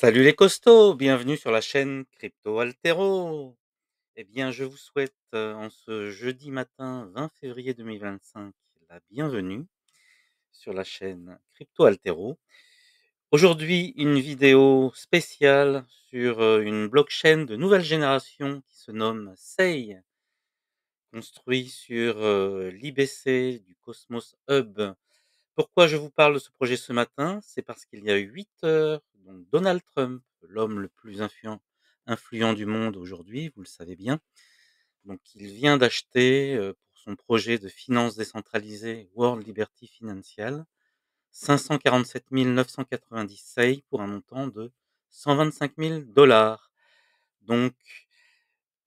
Salut les costauds, bienvenue sur la chaîne Crypto Altero. Eh bien, je vous souhaite en ce jeudi matin 20 février 2025 la bienvenue sur la chaîne Crypto Altero. Aujourd'hui, une vidéo spéciale sur une blockchain de nouvelle génération qui se nomme SEI, construit sur l'IBC du Cosmos Hub. Pourquoi je vous parle de ce projet ce matin? C'est parce qu'il y a 8 heures, donc Donald Trump, l'homme le plus influent du monde aujourd'hui, vous le savez bien, donc il vient d'acheter, pour son projet de finance décentralisée World Liberty Financial, 547 990 SEI pour un montant de 125 000 $. Donc,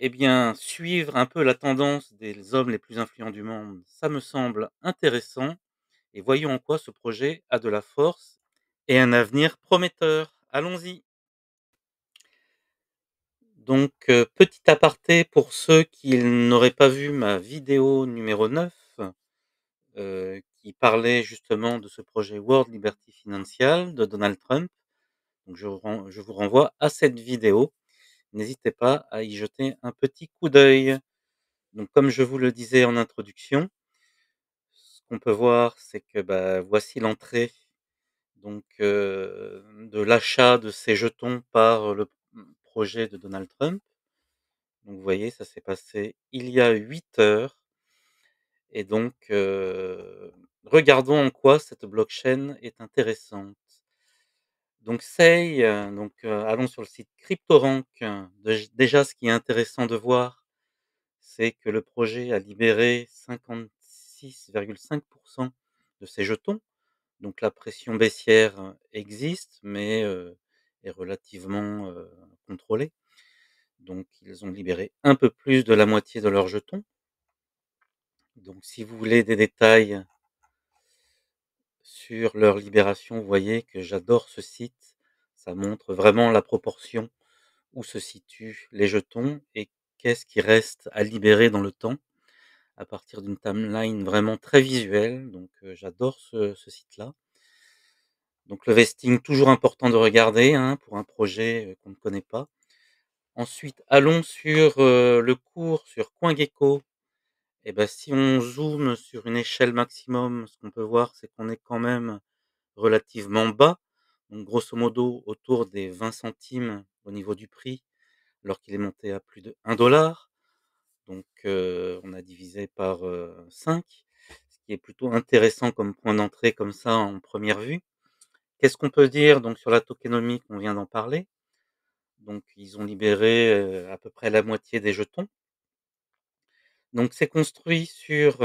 eh bien, suivre un peu la tendance des hommes les plus influents du monde, ça me semble intéressant et voyons en quoi ce projet a de la force et un avenir prometteur. Allons-y. Donc, petit aparté pour ceux qui n'auraient pas vu ma vidéo numéro 9, qui parlait justement de ce projet World Liberty Financial de Donald Trump. Donc je vous renvoie à cette vidéo. N'hésitez pas à y jeter un petit coup d'œil. Donc comme je vous le disais en introduction, ce qu'on peut voir, c'est que, voici l'entrée donc de l'achat de ces jetons par le projet de Donald Trump. Donc vous voyez, ça s'est passé il y a 8 heures et donc regardons en quoi cette blockchain est intéressante. Donc SEI, allons sur le site CryptoRank. Déjà ce qui est intéressant de voir, c'est que le projet a libéré 56,5 de ses jetons. Donc la pression baissière existe, mais est relativement contrôlée. Donc ils ont libéré un peu plus de la moitié de leurs jetons. Donc si vous voulez des détails sur leur libération, vous voyez que j'adore ce site. Ça montre vraiment la proportion où se situent les jetons et qu'est-ce qui reste à libérer dans le temps, à partir d'une timeline vraiment très visuelle. Donc j'adore ce site-là. Donc le vesting, toujours important de regarder, hein, pour un projet qu'on ne connaît pas. Ensuite, allons sur le cours sur CoinGecko. Et ben, si on zoome sur une échelle maximum, ce qu'on peut voir, c'est qu'on est quand même relativement bas. Donc grosso modo autour des 20 centimes au niveau du prix, alors qu'il est monté à plus de 1 $. Donc on a divisé par 5, ce qui est plutôt intéressant comme point d'entrée comme ça en première vue. Qu'est-ce qu'on peut dire donc sur la tokenomique? On vient d'en parler. Donc ils ont libéré, à peu près la moitié des jetons. Donc c'est construit sur,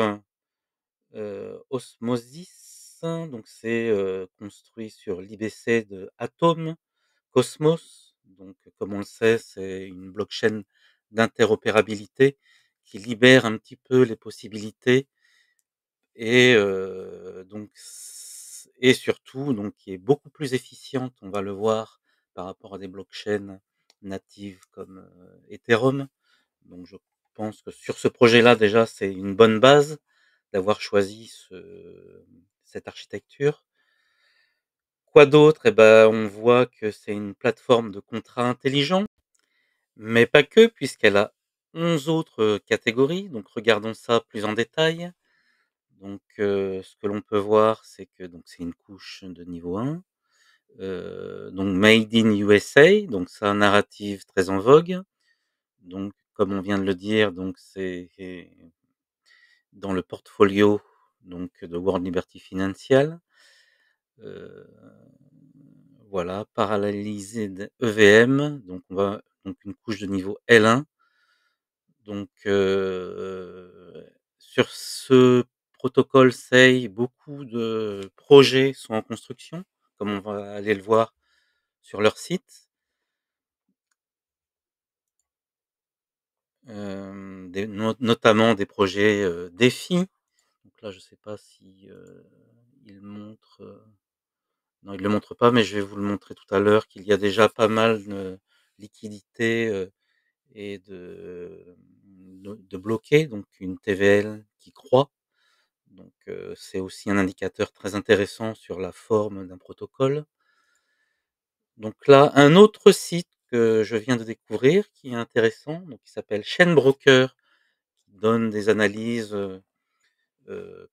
Osmosis, donc c'est, construit sur l'IBC de Atom Cosmos. Donc comme on le sait, c'est une blockchain d'interopérabilité qui libère un petit peu les possibilités et donc et surtout donc qui est beaucoup plus efficiente, on va le voir, par rapport à des blockchains natives comme, Ethereum. Donc je pense que sur ce projet-là, déjà, c'est une bonne base d'avoir choisi cette architecture. Quoi d'autre? Et ben, on voit que c'est une plateforme de contrats intelligents, mais pas que, puisqu'elle a 11 autres catégories. Donc regardons ça plus en détail. Donc ce que l'on peut voir, c'est que donc c'est une couche de niveau 1, donc Made in USA, donc c'est un narrative très en vogue. Donc comme on vient de le dire, donc c'est dans le portfolio donc de World Liberty Financial. Heu, voilà, parallélisé d'EVM, donc on va donc une couche de niveau L1. Donc sur ce protocole SEI, beaucoup de projets sont en construction, comme on va aller le voir sur leur site. Notamment des projets, DeFi. Donc là, je ne sais pas si, il montre, non, il ne le montre pas, mais je vais vous le montrer tout à l'heure, qu'il y a déjà pas mal de liquidités, et de bloqués, donc une TVL qui croît. Donc c'est aussi un indicateur très intéressant sur la forme d'un protocole. Donc là, un autre site que je viens de découvrir qui est intéressant, donc qui s'appelle Chainbroker, qui donne des analyses,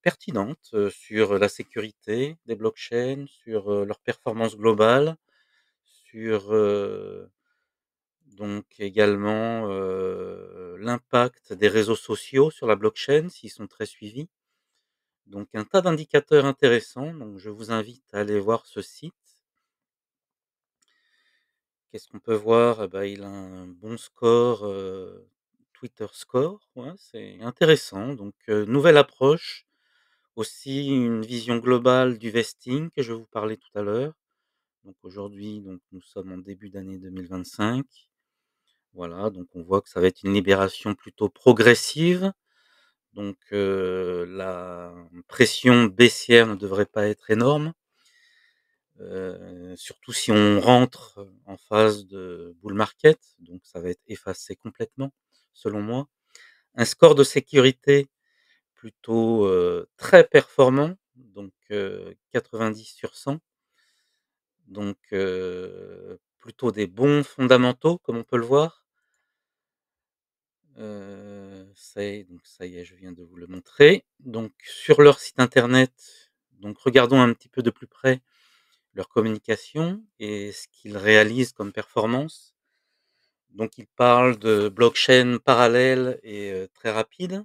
pertinentes, sur la sécurité des blockchains, sur, leur performance globale, sur, donc également, l'impact des réseaux sociaux sur la blockchain, s'ils sont très suivis. Donc un tas d'indicateurs intéressants, donc je vous invite à aller voir ce site. Qu'est-ce qu'on peut voir? Bah, il a un bon score, Twitter Score, ouais, c'est intéressant. Donc, nouvelle approche, aussi une vision globale du vesting que je vais vous parler tout à l'heure. Donc aujourd'hui, donc nous sommes en début d'année 2025. Voilà, donc on voit que ça va être une libération plutôt progressive. Donc, la pression baissière ne devrait pas être énorme, surtout si on rentre en phase de bull market, donc ça va être effacé complètement, selon moi. Un score de sécurité plutôt, très performant, donc, 90 sur 100, donc, plutôt des bons fondamentaux comme on peut le voir. Ça y est, je viens de vous le montrer. Donc sur leur site internet, donc regardons un petit peu de plus près leur communication et ce qu'ils réalisent comme performance. Donc ils parlent de blockchain parallèle et très rapide.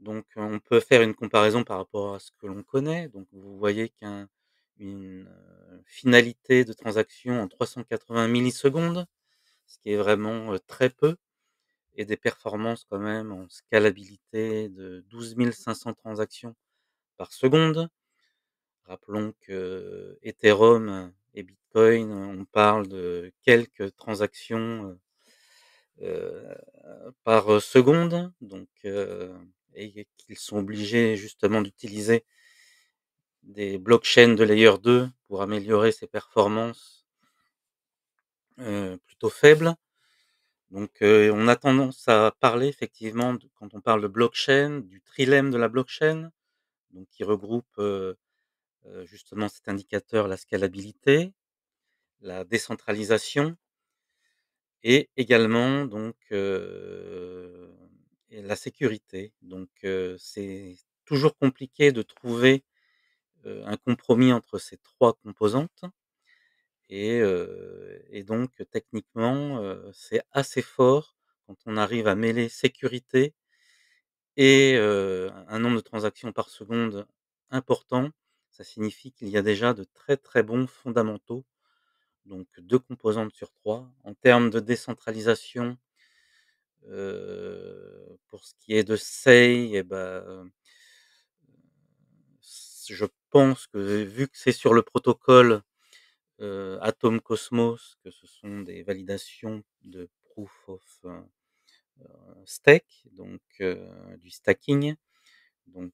Donc on peut faire une comparaison par rapport à ce que l'on connaît. Donc vous voyez une, finalité de transaction en 380 millisecondes, ce qui est vraiment, très peu. Et des performances quand même en scalabilité de 12 500 transactions par seconde. Rappelons que Ethereum et Bitcoin, on parle de quelques transactions, par, seconde, donc, et qu'ils sont obligés justement d'utiliser des blockchains de layer 2 pour améliorer ces performances, plutôt faibles. Donc, on a tendance à parler effectivement de quand on parle de blockchain, du trilemme de la blockchain, donc qui regroupe, justement cet indicateur, la scalabilité, la décentralisation et également donc, et la sécurité. Donc, c'est toujours compliqué de trouver, un compromis entre ces 3 composantes et donc techniquement, c'est assez fort quand on arrive à mêler sécurité et un nombre de transactions par seconde important. Ça signifie qu'il y a déjà de très, très bons fondamentaux, donc 2 composantes sur 3. En termes de décentralisation, pour ce qui est de Sei et bah, je pense que vu que c'est sur le protocole, Atom Cosmos, que ce sont des validations de proof of, stake, donc, du stacking. Donc,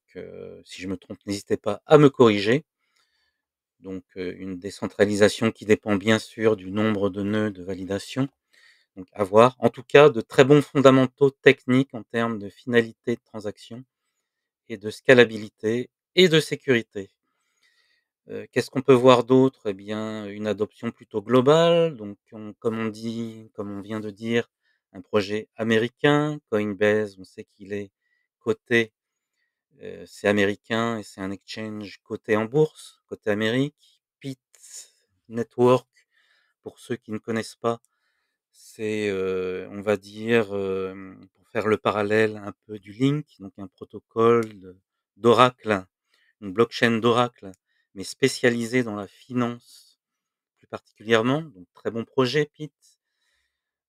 si je me trompe, n'hésitez pas à me corriger. Donc, une décentralisation qui dépend bien sûr du nombre de nœuds de validation, donc à voir. En tout cas, de très bons fondamentaux techniques en termes de finalité de transaction et de scalabilité et de sécurité. Qu'est-ce qu'on peut voir d'autre? Eh bien, une adoption plutôt globale, donc comme on vient de dire, un projet américain. Coinbase, on sait qu'il est coté, c'est américain et c'est un exchange coté en bourse, côté Amérique. Pitt Network, pour ceux qui ne connaissent pas, c'est, on va dire, pour faire le parallèle un peu du Link, donc un protocole d'Oracle, une blockchain d'Oracle, mais spécialisée dans la finance plus particulièrement, donc très bon projet Pitt.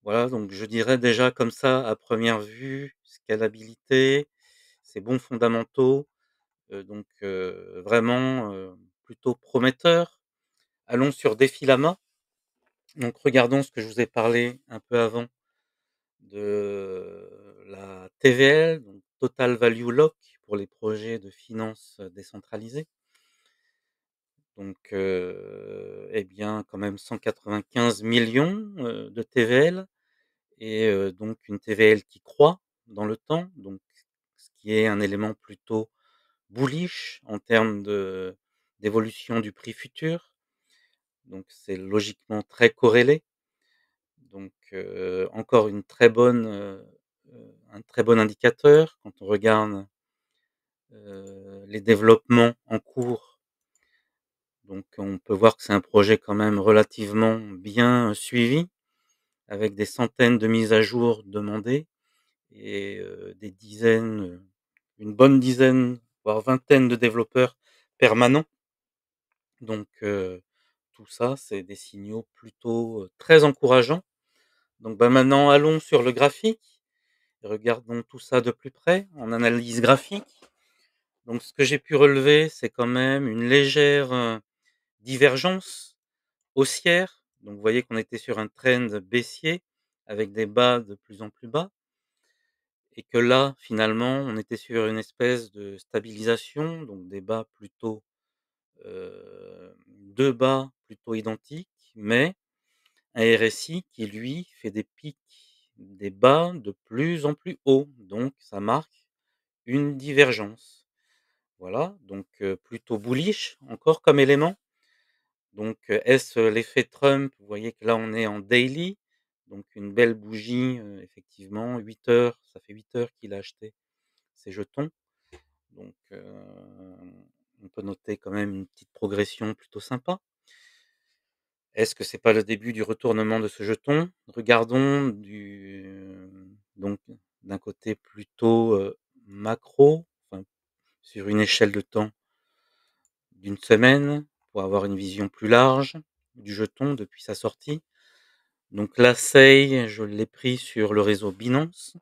Voilà, donc je dirais déjà comme ça à première vue, scalabilité, ces bons fondamentaux, donc vraiment, plutôt prometteur. Allons sur Defilama, donc regardons ce que je vous ai parlé un peu avant de la TVL, donc Total Value Lock pour les projets de finances, décentralisées. Donc, eh bien, quand même 195 millions de TVL et donc une TVL qui croît dans le temps, donc ce qui est un élément plutôt bullish en termes d'évolution du prix futur. donc c'est logiquement très corrélé. Donc encore une très bonne, un très bon indicateur quand on regarde, les développements en cours. Donc on peut voir que c'est un projet quand même relativement bien suivi, avec des centaines de mises à jour demandées et des dizaines, une bonne dizaine, voire vingtaine de développeurs permanents. Donc tout ça, c'est des signaux plutôt, très encourageants. Donc bah, maintenant allons sur le graphique. Regardons tout ça de plus près, en analyse graphique. Donc ce que j'ai pu relever, c'est quand même une légère, divergence haussière. Donc vous voyez qu'on était sur un trend baissier avec des bas de plus en plus bas et que là, finalement, on était sur une espèce de stabilisation, donc des bas plutôt, 2 bas plutôt identiques, mais un RSI qui lui fait des pics, des bas de plus en plus hauts. Donc ça marque une divergence. Voilà, donc plutôt bullish encore comme élément. Donc est-ce l'effet Trump? Vous voyez que là, on est en daily, donc une belle bougie, effectivement 8 heures, ça fait 8 heures qu'il a acheté ses jetons. Donc on peut noter quand même une petite progression plutôt sympa. Est-ce que c'est pas le début du retournement de ce jeton? Regardons donc d'un côté plutôt, macro, enfin sur une échelle de temps d'une semaine, pour avoir une vision plus large du jeton depuis sa sortie. Donc l'ASEI, je l'ai pris sur le réseau Binance.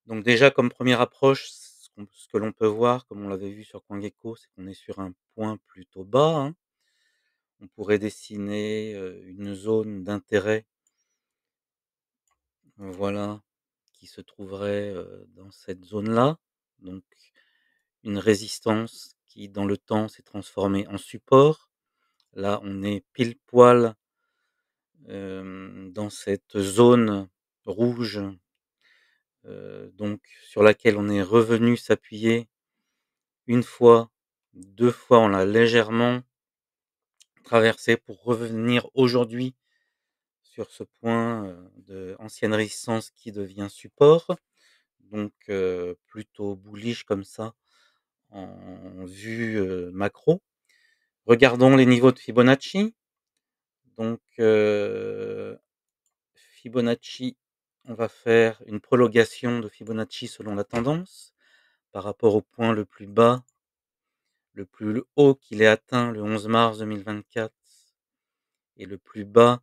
Donc déjà comme première approche, ce que l'on peut voir, comme on l'avait vu sur CoinGecko, c'est qu'on est sur un point plutôt bas, hein. On pourrait dessiner, une zone d'intérêt, voilà, qui se trouverait, dans cette zone-là. Donc une résistance qui dans le temps s'est transformée en support. Là, on est pile poil, dans cette zone rouge, donc sur laquelle on est revenu s'appuyer une fois, 2 fois, on l'a légèrement traversé pour revenir aujourd'hui sur ce point, de ancienne résistance qui devient support. Donc plutôt bullish comme ça en vue, macro. Regardons les niveaux de Fibonacci. Donc Fibonacci, on va faire une prolongation de Fibonacci selon la tendance par rapport au point le plus bas, le plus haut qu'il ait atteint le 11 mars 2024 et le plus bas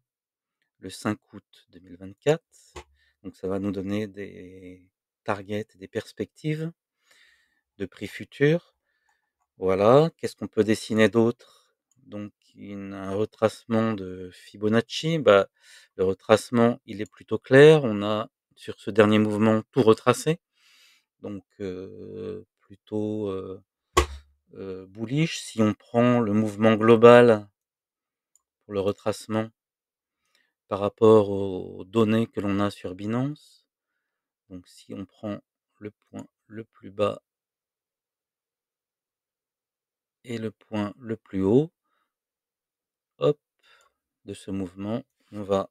le 5 août 2024. Donc ça va nous donner des targets, des perspectives de prix futurs. Voilà, qu'est-ce qu'on peut dessiner d'autre? Donc un retracement de Fibonacci, bah, le retracement, il est plutôt clair. On a sur ce dernier mouvement tout retracé, donc plutôt, bullish. Si on prend le mouvement global pour le retracement par rapport aux données que l'on a sur Binance, donc si on prend le point le plus bas et le point le plus haut, hop, de ce mouvement, on va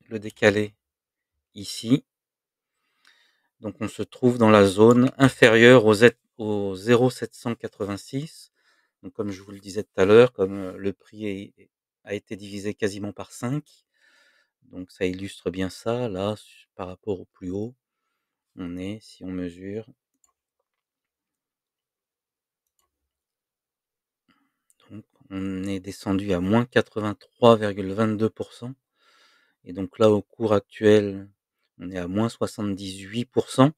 le décaler ici. Donc on se trouve dans la zone inférieure au 0,786. Donc comme je vous le disais tout à l'heure, comme le prix a été divisé quasiment par 5, donc ça illustre bien ça. Là, par rapport au plus haut, on est, si on mesure, donc on est descendu à moins 83,22%. Et donc là, au cours actuel, on est à moins 78%.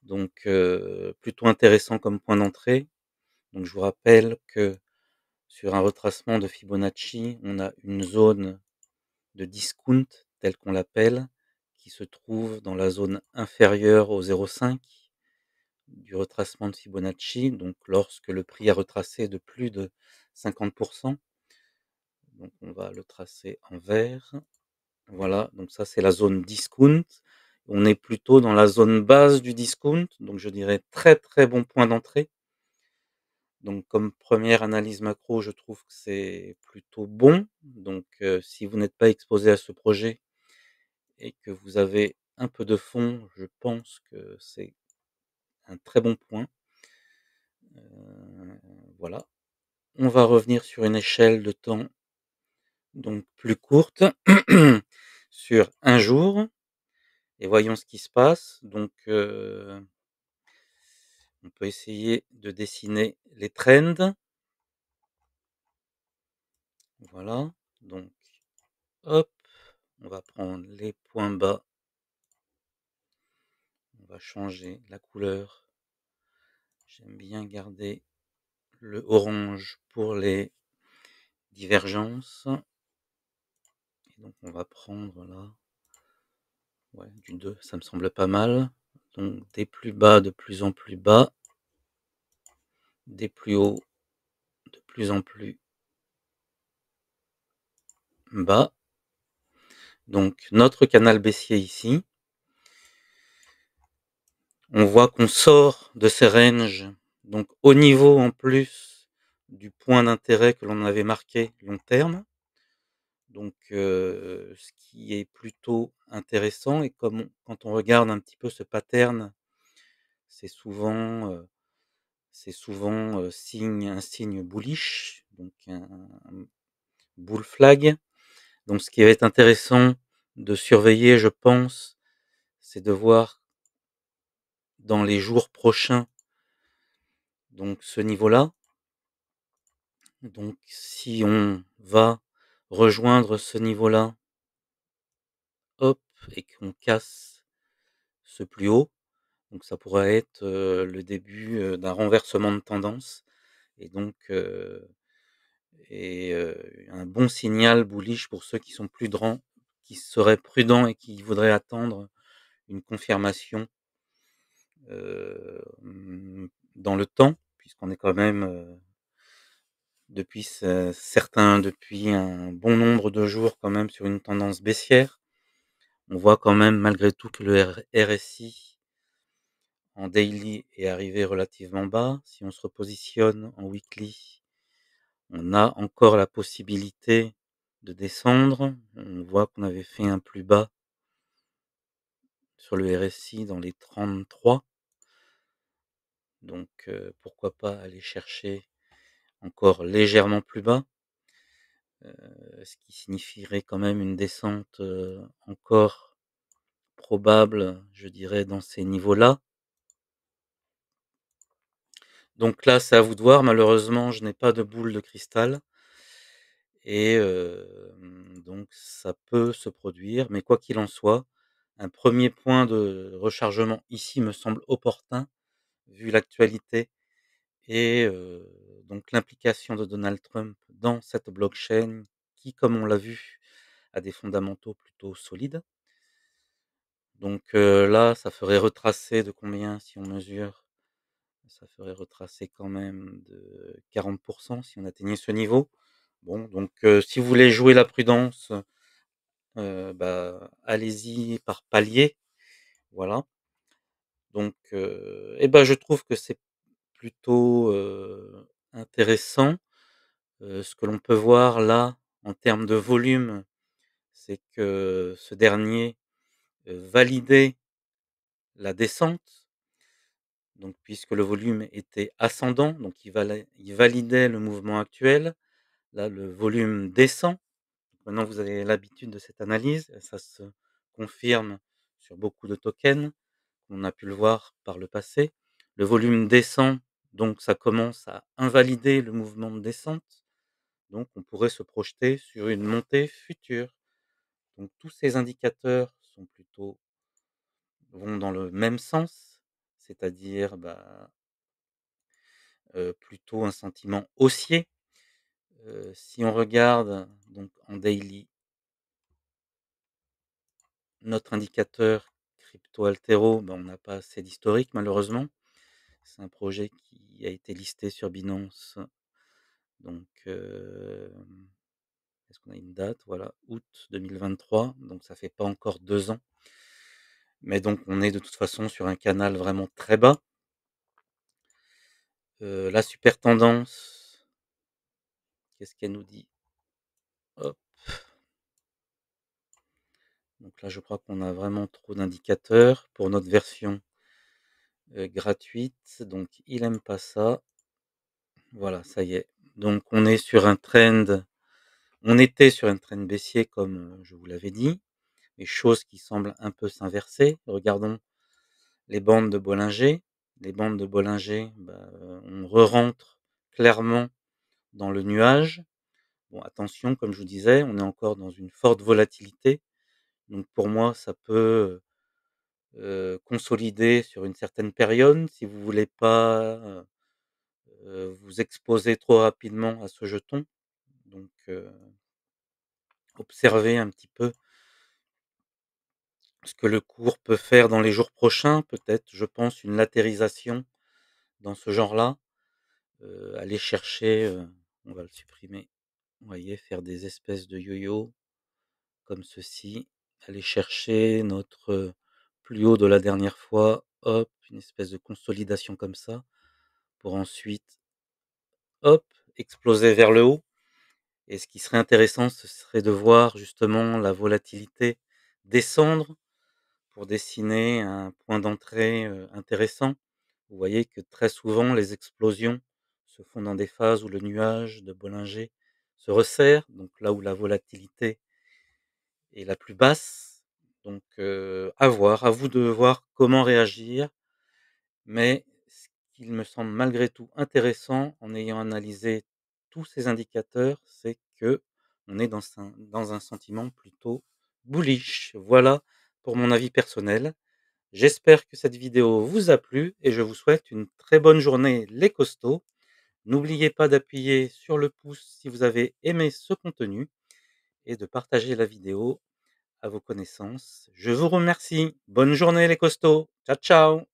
Donc plutôt intéressant comme point d'entrée. Donc je vous rappelle que sur un retracement de Fibonacci, on a une zone de discount, telle qu'on l'appelle, qui se trouve dans la zone inférieure au 0,5 du retracement de Fibonacci, donc lorsque le prix a retracé de plus de 50%. Donc on va le tracer en vert. Voilà, donc ça c'est la zone discount. On est plutôt dans la zone basse du discount, donc je dirais très très bon point d'entrée. Donc comme première analyse macro, je trouve que c'est plutôt bon. Donc si vous n'êtes pas exposé à ce projet et que vous avez un peu de fonds, je pense que c'est un très bon point. Voilà. On va revenir sur une échelle de temps donc plus courte, sur un jour et voyons ce qui se passe. Donc on peut essayer de dessiner les trends. Voilà, donc hop, on va prendre les points bas, on va changer la couleur. J'aime bien garder le orange pour les divergences. Et donc on va prendre là, ouais, du 2, ça me semble pas mal. Donc des plus bas de plus en plus bas, des plus hauts de plus en plus bas. Donc notre canal baissier ici, on voit qu'on sort de ces ranges, donc au niveau en plus du point d'intérêt que l'on avait marqué long terme. Donc ce qui est plutôt intéressant et comme quand on regarde un petit peu ce pattern, c'est souvent, un signe bullish, donc un bull flag. Donc ce qui va être intéressant de surveiller, je pense, c'est de voir dans les jours prochains, donc ce niveau-là. Donc si on va rejoindre ce niveau-là, hop, et qu'on casse ce plus haut, donc ça pourrait être, le début, d'un renversement de tendance et donc un bon signal bullish pour ceux qui sont qui seraient prudents et qui voudraient attendre une confirmation, dans le temps, puisqu'on est quand même, depuis un bon nombre de jours quand même sur une tendance baissière. On voit quand même malgré tout que le RSI en daily est arrivé relativement bas. Si on se repositionne en weekly, on a encore la possibilité de descendre. On voit qu'on avait fait un plus bas sur le RSI dans les 33. Donc pourquoi pas aller chercher encore légèrement plus bas, ce qui signifierait quand même une descente, encore probable, je dirais, dans ces niveaux-là. Donc là, c'est à vous de voir. Malheureusement, je n'ai pas de boule de cristal et donc ça peut se produire. Mais quoi qu'il en soit, un premier point de rechargement ici me semble opportun, vu l'actualité et donc l'implication de Donald Trump dans cette blockchain qui, comme on l'a vu, a des fondamentaux plutôt solides. Donc là, ça ferait retracer de combien si on mesure? Ça ferait retracer quand même de 40 si on atteignait ce niveau. Bon, donc si vous voulez jouer la prudence, bah, allez-y par palier, voilà. Donc et bah, je trouve que c'est plutôt, intéressant. Ce que l'on peut voir là, en termes de volume, c'est que ce dernier, validait la descente. Donc puisque le volume était ascendant, donc il validait le mouvement actuel. Là, le volume descend. Maintenant, vous avez l'habitude de cette analyse, ça se confirme sur beaucoup de tokens. On a pu le voir par le passé. Le volume descend, donc ça commence à invalider le mouvement de descente. Donc on pourrait se projeter sur une montée future. Donc tous ces indicateurs vont dans le même sens, c'est-à-dire, bah, plutôt un sentiment haussier. Si on regarde donc en daily notre indicateur crypto altéro, ben, on n'a pas assez d'historique malheureusement. C'est un projet qui a été listé sur Binance, donc est-ce qu'on a une date? Voilà, août 2023, donc ça fait pas encore 2 ans. Mais donc on est de toute façon sur un canal vraiment très bas. La super tendance, qu'est-ce qu'elle nous dit? Hop, donc là, je crois qu'on a vraiment trop d'indicateurs pour notre version, gratuite, donc il aime pas ça. Voilà, ça y est. Donc on était sur un trend baissier comme, je vous l'avais dit, les choses qui semblent un peu s'inverser. Regardons les bandes de Bollinger. Les bandes de Bollinger, bah, on re-rentre clairement dans le nuage. Bon, attention, comme je vous disais, on est encore dans une forte volatilité, donc pour moi, ça peut, consolider sur une certaine période. Si vous voulez pas, vous exposer trop rapidement à ce jeton, donc observez un petit peu ce que le cours peut faire dans les jours prochains. Peut-être, je pense, une latérisation dans ce genre-là. Aller chercher, on va le supprimer, vous voyez? Faire des espèces de yo-yo comme ceci. Aller chercher notre, plus haut de la dernière fois, hop, une espèce de consolidation comme ça, pour ensuite, hop, exploser vers le haut. Et ce qui serait intéressant, ce serait de voir justement la volatilité descendre pour dessiner un point d'entrée, intéressant. Vous voyez que très souvent les explosions se font dans des phases où le nuage de Bollinger se resserre, donc là où la volatilité est la plus basse. Donc à voir, à vous de voir comment réagir. Mais ce qu'il me semble malgré tout intéressant en ayant analysé tous ces indicateurs, c'est que on est dans un sentiment plutôt bullish. Voilà pour mon avis personnel. J'espère que cette vidéo vous a plu et je vous souhaite une très bonne journée les costauds. N'oubliez pas d'appuyer sur le pouce si vous avez aimé ce contenu et de partager la vidéo à vos connaissances. Je vous remercie. Bonne journée les costauds. Ciao, ciao.